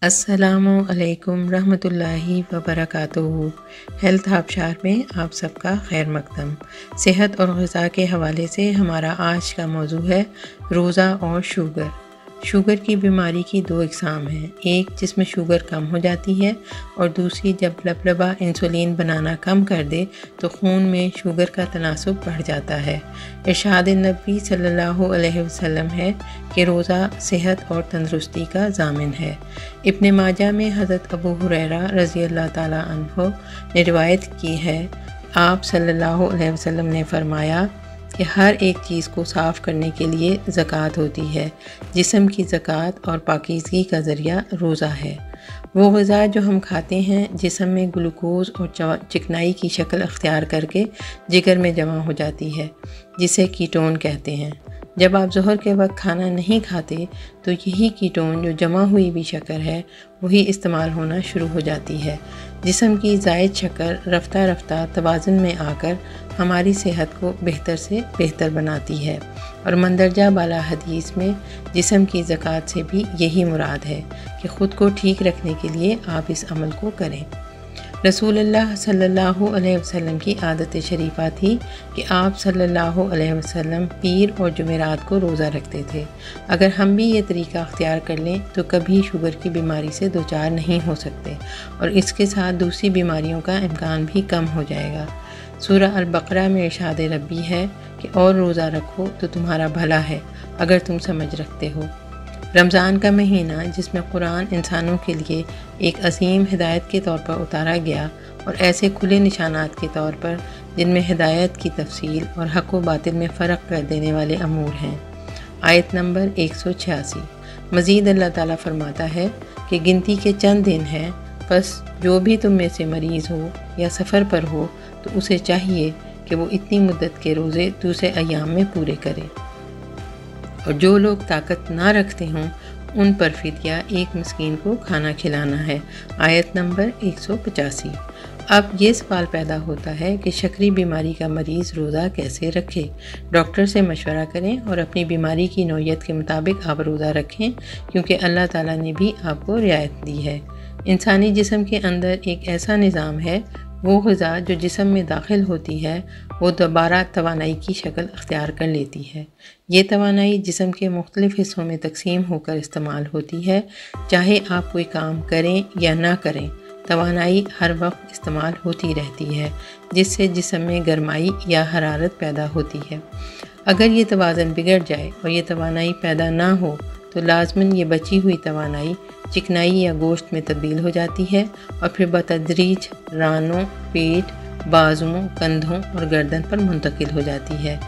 अस्सलामु अलैकुम रहमतुल्लाहि व बरकातुहू। हेल्थ आबशार में आप सबका खैर मकदम। सेहत और ग़िज़ा के हवाले से हमारा आज का मौजू है रोज़ा और शुगर। शुगर की बीमारी की दो इक़साम हैं, एक जिसमें शुगर कम हो जाती है और दूसरी जब लबलबा इंसुलिन बनाना कम कर दे तो खून में शुगर का तनासुब बढ़ जाता है। इरशाद नबी सल्लल्लाहु अलैहि वसल्लम है कि रोज़ा सेहत और तंदुरुस्ती का ज़ामिन है। इब्न माजा में हज़रत अबू हुरैरा रज़ी अल्लाह ताला अन्हो ने रिवायत की है, आप सल्लल्लाहु अलैहि वसल्लम ने फरमाया कि हर एक चीज़ को साफ़ करने के लिए ज़कात होती है। जिस्म की ज़कात और पाकीज़गी का ज़रिया रोज़ा है। वो ग़िज़ा जो हम खाते हैं जिस्म में ग्लूकोज़ और चिकनाई की शक्ल अख्तियार करके जिगर में जमा हो जाती है, जिसे कीटोन कहते हैं। जब आप ज़ोहर के वक्त खाना नहीं खाते तो यही कीटोन जो जमा हुई भी शक्कर है वही इस्तेमाल होना शुरू हो जाती है। जिस्म की ज़ायद शक्कर रफ्ता रफ्ता तवाज़ुन में आकर हमारी सेहत को बेहतर से बेहतर बनाती है और मंदरजा बाला हदीस में जिस्म की ज़कात से भी यही मुराद है कि ख़ुद को ठीक रखने के लिए आप इस अमल को करें। रसूलुल्लाह सल्लल्लाहु अलैहि वसल्लम की आदत शरीफा थी कि आप सल्लल्लाहु अलैहि वसल्लम पीर और जुमेरात को रोज़ा रखते थे। अगर हम भी ये तरीका अख्तियार कर लें तो कभी शुगर की बीमारी से दोचार नहीं हो सकते और इसके साथ दूसरी बीमारियों का इम्कान भी कम हो जाएगा। सूरह अल-बक़रा में इरशाद रब्बी है कि और रोज़ा रखो तो तुम्हारा भला है अगर तुम समझ रखते हो। रमज़ान का महीना जिसमें कुरान इंसानों के लिए एक असीम हिदायत के तौर पर उतारा गया और ऐसे खुले निशानात के तौर पर जिनमें हिदायत की तफसील और हक़ व बातिल में फ़र्क कर देने वाले अमूर हैं। आयत नंबर 186। मज़ीद अल्लाह ताला फरमाता है कि गिनती के चंद दिन हैं, बस जो भी तुम में से मरीज़ हो या सफ़र पर हो तो उसे चाहिए कि वो इतनी मुद्दत के रोज़े दूसरे अय्याम में पूरे करे और जो लोग ताकत ना रखते हों उन पर फिदिया एक मिस्कीन को खाना खिलाना है। आयत नंबर 185। अब ये सवाल पैदा होता है कि शक्री बीमारी का मरीज़ रोज़ा कैसे रखे। डॉक्टर से मशवरा करें और अपनी बीमारी की नौयत के मुताबिक आप रोज़ा रखें, क्योंकि अल्लाह ताला ने भी आपको रियायत दी है। इंसानी जिस्म के अंदर एक ऐसा निज़ाम है, वो ग़िज़ा जो जिस्म में दाखिल होती है वो दोबारा तवानाई की शक्ल अख्तियार कर लेती है। ये तवानाई जिस्म के मुख्तलिफ़ हिस्सों में तकसीम होकर इस्तेमाल होती है। चाहे आप कोई काम करें या ना करें, तवानाई हर वक्त इस्तेमाल होती रहती है, जिससे जिस्म में गर्माई या हरारत पैदा होती है। अगर ये तवाज़ुन बिगड़ जाए और ये तवानाई पैदा ना हो तो लाज़मन ये बची हुई तवानाई चिकनाई या गोश्त में तब्दील हो जाती है और फिर बतदरीज रानों, पेट, बाजुओं, कंधों और गर्दन पर मुंतकिल हो जाती है।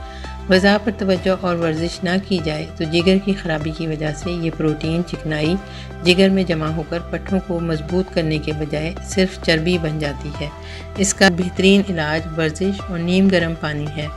ग़िज़ा पर तवज्जो और वर्जिश ना की जाए तो जिगर की ख़राबी की वजह से ये प्रोटीन चिकनाई जिगर में जमा होकर पट्ठों को मजबूत करने के बजाय सिर्फ चर्बी बन जाती है। इसका बेहतरीन इलाज वर्जिश और नीम गर्म पानी है।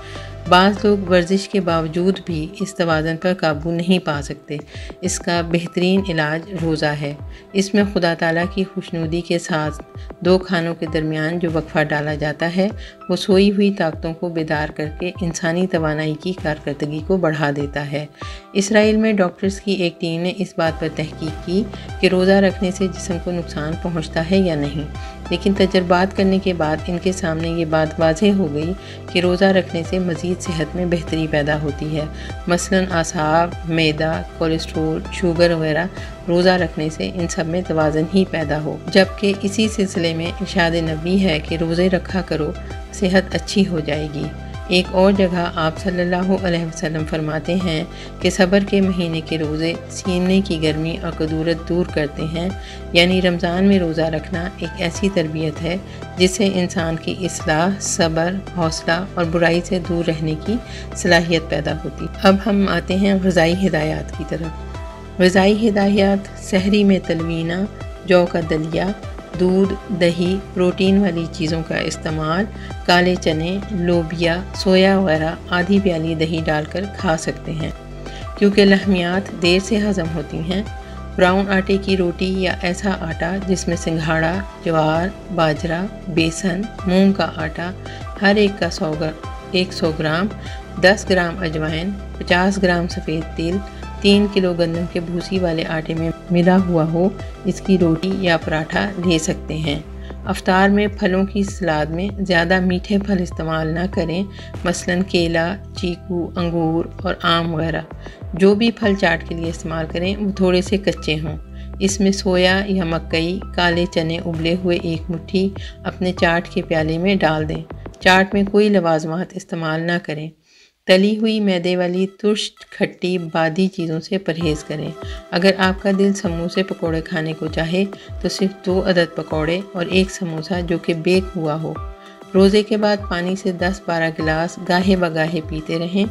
बाज़ लोग वर्जिश के बावजूद भी इस तवाज़ुन पर काबू नहीं पा सकते। इसका बेहतरीन इलाज रोज़ा है। इसमें खुदा ताला की खुशनुदी के साथ दो खानों के दरमियान जो वक्फ़ा डाला जाता है वो सोई हुई ताकतों को बेदार करके इंसानी तवानाई की कारकर्दगी को बढ़ा देता है। इसराइल में डॉक्टर्स की एक टीम ने इस बात पर तहकीक की कि रोज़ा रखने से जिस्म को नुकसान पहुँचता है या नहीं, लेकिन तजर्बात करने के बाद इनके सामने ये बात वाज़ेह हो गई कि रोज़ा रखने से मज़ीद सेहत में बेहतरी पैदा होती है। मसलन आसाब, मैदा, कोलेस्ट्रोल, शुगर वगैरह रोज़ा रखने से इन सब में तवाज़ुन ही पैदा हो। जबकि इसी सिलसिले में इरशाद नबी है कि रोज़े रखा करो, सेहत अच्छी हो जाएगी। एक और जगह आप सल्लल्लाहु अलैहि वसल्लम फरमाते हैं कि सब्र के महीने के रोज़े सीने की गर्मी और कदूरत दूर करते हैं। यानी रमज़ान में रोज़ा रखना एक ऐसी तरबियत है जिससे इंसान की इस्लाह, सब्र, हौसला और बुराई से दूर रहने की सलाहियत पैदा होती। अब हम आते हैं ग़िज़ाई हिदायत की तरफ। ग़िज़ाई हिदायत: सहरी में तलवीना, जौ का दलिया, दूध, दही, प्रोटीन वाली चीज़ों का इस्तेमाल, काले चने, लोबिया, सोया वगैरह आधी प्याली दही डालकर खा सकते हैं, क्योंकि लहमियात देर से हज़म होती हैं। ब्राउन आटे की रोटी या ऐसा आटा जिसमें सिंघाड़ा, ज्वार, बाजरा, बेसन, मूंग का आटा हर एक का 100 ग्राम, 10 ग्राम अजवाइन, 50 ग्राम सफ़ेद तिल, 3 किलो गंदम के भूसी वाले आटे में मिला हुआ हो, इसकी रोटी या पराठा ले सकते हैं। अफ्तार में फलों की सलाद में ज़्यादा मीठे फल इस्तेमाल ना करें, मसलन केला, चीकू, अंगूर और आम वगैरह। जो भी फल चाट के लिए इस्तेमाल करें वो थोड़े से कच्चे हों। इसमें सोया या मकई, काले चने उबले हुए 1 मुट्ठी अपने चाट के प्याले में डाल दें। चाट में कोई लवाजमात इस्तेमाल ना करें। तली हुई मैदे वाली तुर्श, खट्टी, बादी चीज़ों से परहेज़ करें। अगर आपका दिल समोसे पकोड़े खाने को चाहे तो सिर्फ 2 अदद पकोड़े और 1 समोसा जो कि बेक हुआ हो। रोज़े के बाद पानी से 10-12 गिलास गाहे बगाहे पीते रहें।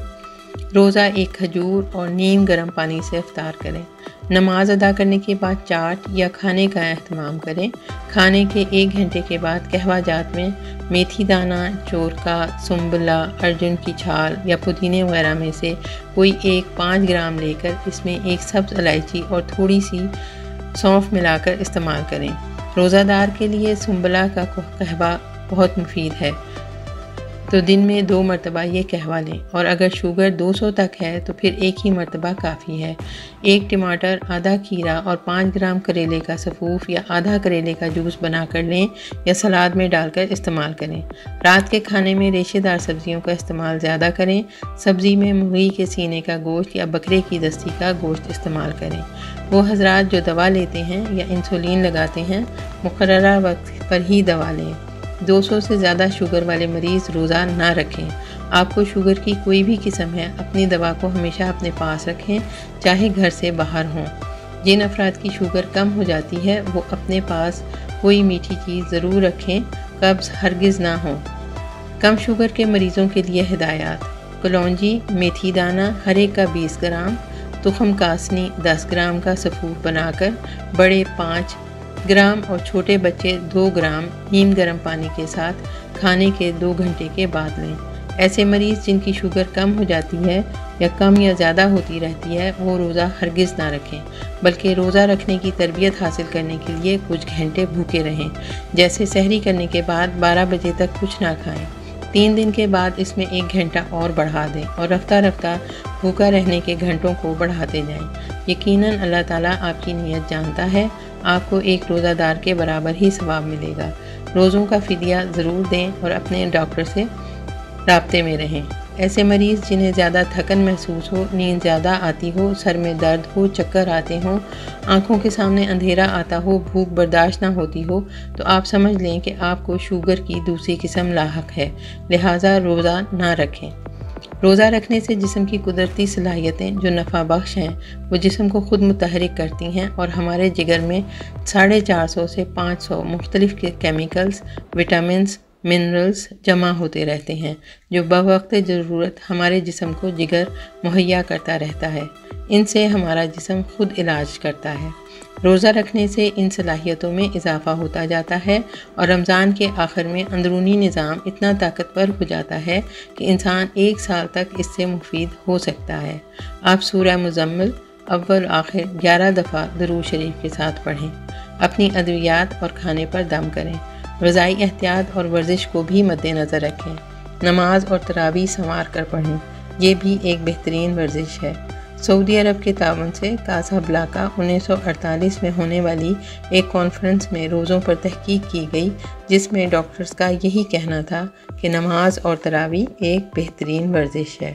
रोज़ा 1 खजूर और नीम गर्म पानी से इफ्तार करें। नमाज अदा करने के बाद चाट या खाने का एहतमाम करें। खाने के 1 घंटे के बाद कहवा जात में मेथी दाना, चोरका, सुम्बला, अर्जुन की छाल या पुदीने वगैरह में से कोई एक 5 ग्राम लेकर इसमें 1 सब्ज़ इलायची और थोड़ी सी सौंफ मिलाकर इस्तेमाल करें। रोज़ादार के लिए सुम्बला का कहवा बहुत मुफीद है, तो दिन में 2 मरतबा ये कहवा लें। और अगर शुगर 200 तक है तो फिर 1 ही मरतबा काफ़ी है। 1 टमाटर, आधा खीरा और 5 ग्राम करेले का सफ़ूफ या आधा करेले का जूस बनाकर लें या सलाद में डालकर इस्तेमाल करें। रात के खाने में रेशेदार सब्जियों का इस्तेमाल ज़्यादा करें। सब्ज़ी में मुर्गी के सीने का गोश्त या बकरे की दस्ती का गोश्त इस्तेमाल करें। वो हजरात जो दवा लेते हैं या इंसुलिन लगाते हैं, मुकर्ररा वक्त पर ही दवा लें। 200 से ज़्यादा शुगर वाले मरीज़ रोज़ा ना रखें। आपको शुगर की कोई भी किस्म है, अपनी दवा को हमेशा अपने पास रखें, चाहे घर से बाहर हों। जिन अफराद की शुगर कम हो जाती है वो अपने पास कोई मीठी चीज़ ज़रूर रखें, कब्ज़ हरगिज़ ना हो। कम शुगर के मरीज़ों के लिए हिदायत: कलौंजी, मेथी दाना हर एक का 20 ग्राम, तुखम कासनी 10 ग्राम का सफ़ूफ बनाकर बड़े 5 ग्राम और छोटे बच्चे 2 ग्राम नीम गर्म पानी के साथ खाने के 2 घंटे के बाद लें। ऐसे मरीज़ जिनकी शुगर कम हो जाती है या कम या ज़्यादा होती रहती है वो रोज़ा हरगिज़ ना रखें, बल्कि रोज़ा रखने की तरबियत हासिल करने के लिए कुछ घंटे भूखे रहें। जैसे सहरी करने के बाद 12 बजे तक कुछ ना खाएं। 3 दिन के बाद इसमें 1 घंटा और बढ़ा दें और रफ्ता रफ्ता भूखा रहने के घंटों को बढ़ाते जाएं। यकीनन अल्लाह ताला आपकी नीयत जानता है, आपको एक रोज़ादार के बराबर ही सवाब मिलेगा। रोज़ों का फ़िदिया ज़रूर दें और अपने डॉक्टर से राब्ते में रहें। ऐसे मरीज़ जिन्हें ज़्यादा थकन महसूस हो, नींद ज़्यादा आती हो, सर में दर्द हो, चक्कर आते हों, आँखों के सामने अंधेरा आता हो, भूख बर्दाश्त ना होती हो, तो आप समझ लें कि आपको शुगर की दूसरी किस्म लाहक है, लिहाजा रोज़ा ना रखें। रोज़ा रखने से जिस्म की कुदरती सलाहियतें जो नफ़ा बख्श हैं वो जिस्म को ख़ुद मुतहरिक करती हैं और हमारे जिगर में 450 से 500 मुख्तलिफ़ के केमिकल्स, विटामिन्स, मिनरल्स जमा होते रहते हैं जो बवक्त ज़रूरत हमारे जिस्म को जिगर मुहैया करता रहता है। इनसे हमारा जिस्म ख़ुद इलाज करता है। रोज़ा रखने से इन सलाहियतों में इजाफ़ा होता जाता है और रमज़ान के आखिर में अंदरूनी निज़ाम इतना ताकतवर हो जाता है कि इंसान 1 साल तक इससे मुफीद हो सकता है। आप सूरह मुज़म्मिल अव्वल आखिर 11 दफ़ा दुरूद शरीफ के साथ पढ़ें। अपनी अद्वियात और खाने पर दम करें। ग़िज़ाई एहतियात और वर्जिश को भी मद्देनज़र रखें। नमाज और तरावी संवार कर पढ़ें, ये भी एक बेहतरीन वर्जिश है। सऊदी अरब के तावन से कासाब्लांका 1948 में होने वाली एक कॉन्फ्रेंस में रोज़ों पर तहकीक की गई, जिसमें डॉक्टर्स का यही कहना था कि नमाज और तरावी एक बेहतरीन वर्जिश है।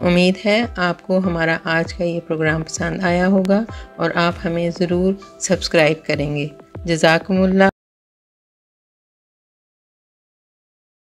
उम्मीद है आपको हमारा आज का ये प्रोग्राम पसंद आया होगा और आप हमें ज़रूर सब्सक्राइब करेंगे। जज़ाकुमुल्लाह।